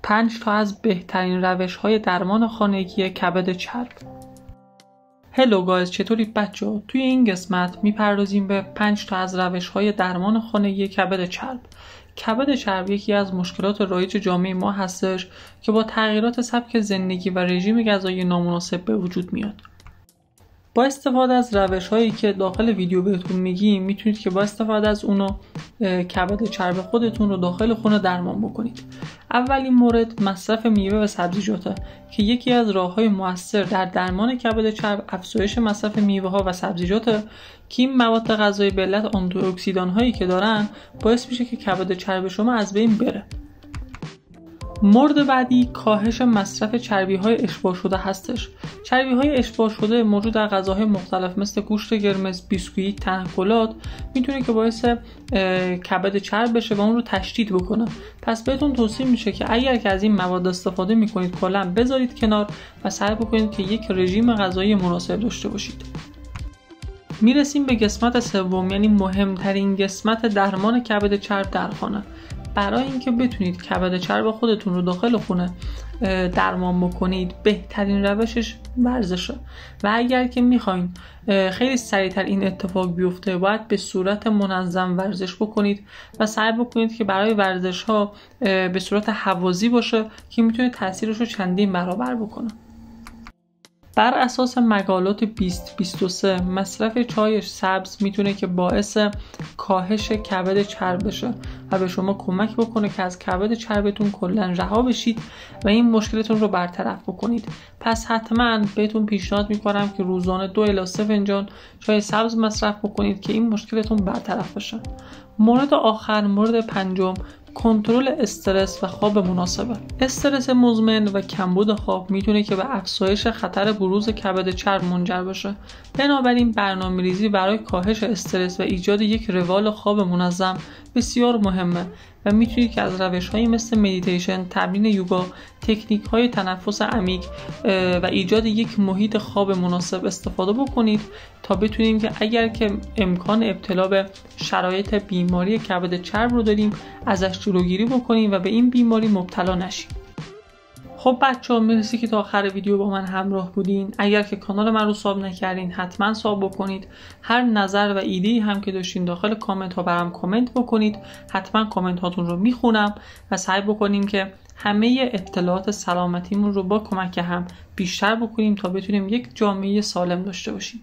5 تا از بهترین روش‌های درمان خانگی کبد چرب. هلو گایز، چطورید بچه‌ها؟ توی این قسمت میپردازیم به 5 تا از روش‌های درمان خانگی کبد چرب. کبد چرب یکی از مشکلات رایج جامعه ما هستش که با تغییرات سبک زندگی و رژیم غذایی نامناسب به وجود میاد. با استفاده از روش‌هایی که داخل ویدیو بهتون میگیم میتونید که با استفاده از اونو کبد چرب خودتون رو داخل خونه درمان بکنید. اولین مورد مصرف میوه و سبزیجاته که یکی از راه‌های مؤثر در درمان کبد چرب افزایش مصرف میوه‌ها و سبزیجاته که این مواد غذایی به علت آنتی‌اکسیدان‌هایی که دارن باعث میشه که کبد چرب شما از بین بره. مورد بعدی کاهش مصرف چربی‌های اشباع شده هستش. چربی‌های اشباع شده موجود در غذاهای مختلف مثل گوشت قرمز، بیسکویت، تنقلات میتونه که باعث کبد چرب بشه و اون رو تشدید بکنه. پس بهتون توصیه میشه که اگر که از این مواد استفاده میکنید کلاً بذارید کنار و سعی بکنید که یک رژیم غذایی مناسب داشته باشید. میرسیم به قسمت سوم، یعنی مهمترین قسمت درمان کبد چرب در خانه. برای اینکه بتونید کبد چرب خودتون رو داخل خونه درمان بکنید بهترین روشش ورزشه و اگر که میخواین خیلی سریعتر این اتفاق بیفته باید به صورت منظم ورزش بکنید و سعی بکنید که برای ورزش ها به صورت هوازی باشه که میتونه تاثیرش رو چندین برابر بکنه. بر اساس مقالات 2023 مصرف چای سبز میتونه که باعث کاهش کبد چرب بشه و به شما کمک بکنه که از کبد چربتون کلا رها بشید و این مشکلتون رو برطرف بکنید. پس حتما بهتون پیشنهاد میکنم که روزانه 2 الی 3 فنجان چای سبز مصرف بکنید که این مشکلتون برطرف بشه. مورد آخر، مورد پنجم، کنترل استرس و خواب مناسبه. استرس مزمن و کمبود خواب میتونه که به افزایش خطر بروز کبد چرب منجر بشه. بنابراین برنامه‌ریزی برای کاهش استرس و ایجاد یک روال خواب منظم بسیار مهمه و میتونید که از روش‌هایی مثل مدیتیشن، تمرین یوگا، تکنیک‌های تنفس عمیق و ایجاد یک محیط خواب مناسب استفاده بکنید تا بتونیم که اگر که امکان ابتلا به شرایط بیماری کبد چرب رو داریم ازش جلوگیری بکنیم و به این بیماری مبتلا نشیم. خب بچه‌ها، مرسی که تا آخر ویدیو با من همراه بودین. اگر که کانال من رو ساب نکردین حتما ساب بکنید. هر نظر و ایده‌ای هم که داشتین داخل کامنت ها برام کامنت بکنید. حتما کامنت هاتون رو میخونم و سعی بکنیم که همه اطلاعات سلامتیمون رو با کمک هم بیشتر بکنیم تا بتونیم یک جامعه سالم داشته باشیم.